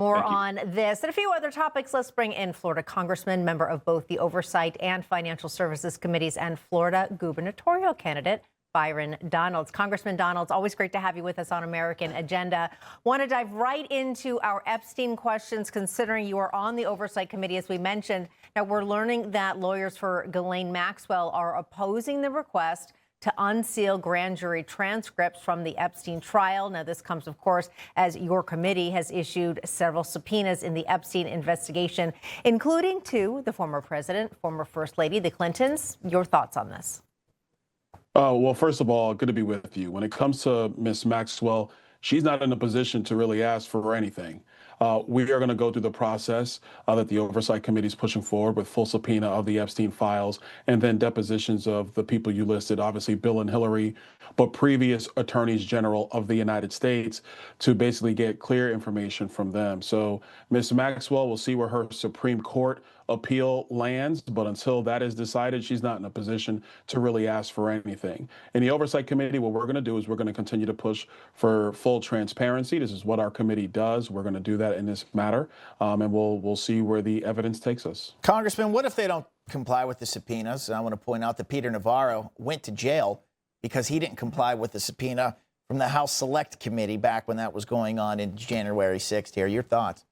More on this and a few other topics. Let's bring in Florida Congressman, member of both the Oversight and Financial Services Committees, and Florida gubernatorial candidate, Byron Donalds. Congressman Donalds, always great to have you with us on American Agenda. Want to dive right into our Epstein questions, considering you are on the Oversight Committee, as we mentioned. Now, we're learning that lawyers for Ghislaine Maxwell are opposing the request to unseal grand jury transcripts from the Epstein trial. Now, this comes, of course, as your committee has issued several subpoenas in the Epstein investigation, including to the former president, former First Lady, the Clintons. Your thoughts on this? Well, first of all, good to be with you. When it comes to Ms. Maxwell, she's not in a position to really ask for anything. We are going to go through the process that the Oversight Committee is pushing forward with full subpoena of the Epstein files and then depositions of the people you listed, obviously Bill and Hillary, but previous attorneys general of the United States, to basically get clear information from them. So Ms. Maxwell, will see where her Supreme Court appeal lands, but until that is decided, she's not in a position to really ask for anything. In the Oversight Committee, what we're going to do is we're going to continue to push for full transparency. This is what our committee does. We're going to do that in this matter, and we'll see where the evidence takes us. Congressman, what if they don't comply with the subpoenas? And I want to point out that Peter Navarro went to jail because he didn't comply with the subpoena from the House Select Committee back when that was going on in January 6th here. Your thoughts?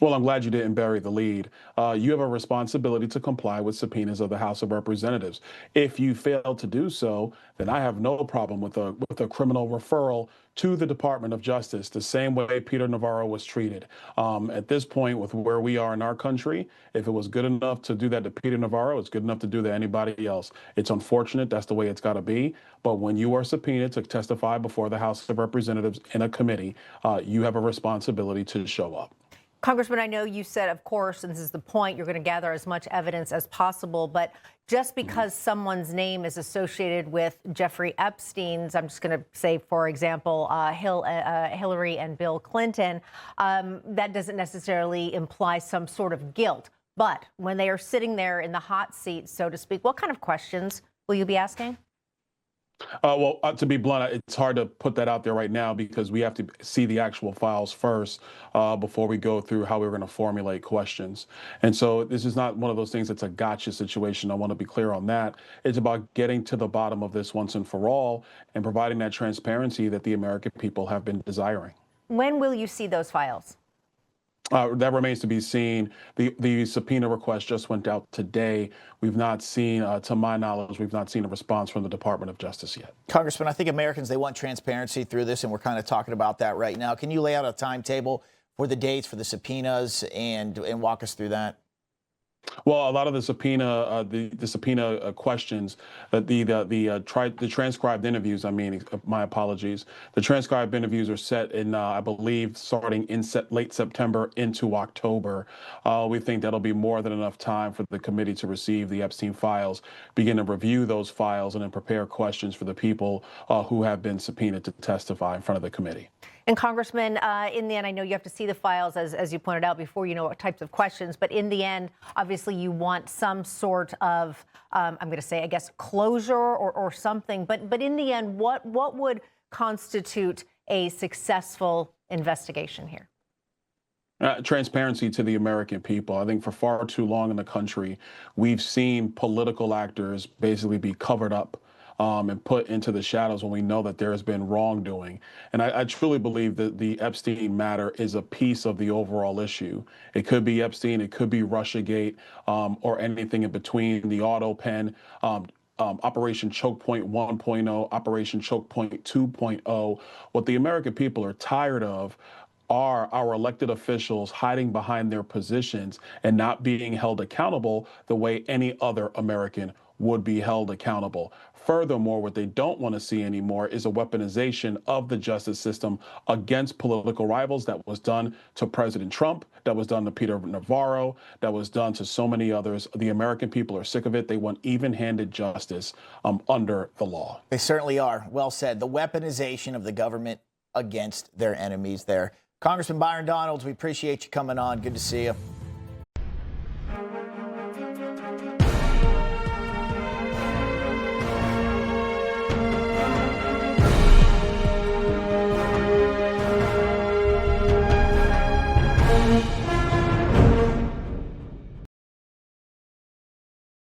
Well, I'm glad you didn't bury the lead. You have a responsibility to comply with subpoenas of the House of Representatives. If you fail to do so, then I have no problem with a criminal referral to the Department of Justice, the same way Peter Navarro was treated. At this point, with where we are in our country, if it was good enough to do that to Peter Navarro, it's good enough to do that to anybody else. It's unfortunate. That's the way it's got to be. But when you are subpoenaed to testify before the House of Representatives in a committee, you have a responsibility to show up. Congressman, I know you said, of course, and this is the point, you're going to gather as much evidence as possible, but just because someone's name is associated with Jeffrey Epstein's, I'm just going to say, for example, Hillary and Bill Clinton, that doesn't necessarily imply some sort of guilt. But when they are sitting there in the hot seat, so to speak, what kind of questions will you be asking? Well, to be blunt, it's hard to put that out there right now because we have to see the actual files first before we go through how we're going to formulate questions. And so this is not one of those things that's a gotcha situation. I want to be clear on that. It's about getting to the bottom of this once and for all and providing that transparency that the American people have been desiring. When will you see those files? That remains to be seen. The subpoena request just went out today. We've not seen, to my knowledge, we've not seen a response from the Department of Justice yet. Congressman, I think Americans, they want transparency through this, and we're kind of talking about that right now. Can you lay out a timetable for the dates for the subpoenas and walk us through that? Well, a lot of the subpoena, questions, the transcribed interviews. I mean, my apologies. The transcribed interviews are set in, I believe, starting in late September into October. We think that'll be more than enough time for the committee to receive the Epstein files, begin to review those files, and then prepare questions for the people who have been subpoenaed to testify in front of the committee. And Congressman, in the end, I know you have to see the files, as you pointed out before, you know what types of questions. But in the end, obviously, you want some sort of, I'm going to say, I guess, closure or something. But in the end, what would constitute a successful investigation here? Transparency to the American people. I think for far too long in the country, we've seen political actors basically be covered up and put into the shadows when we know that there has been wrongdoing. And I truly believe that the Epstein matter is a piece of the overall issue. It could be Epstein, it could be Russiagate, or anything in between, the auto pen, Operation Choke Point 1.0, Operation Choke Point 2.0. What the American people are tired of are our elected officials hiding behind their positions and not being held accountable the way any other American would be held accountable. Furthermore, what they don't want to see anymore is a weaponization of the justice system against political rivals. That was done to President Trump, that was done to Peter Navarro, that was done to so many others. The American people are sick of it. They want even-handed justice under the law. They certainly are. Well said. The weaponization of the government against their enemies there. Congressman Byron Donalds, we appreciate you coming on. Good to see you. Bye.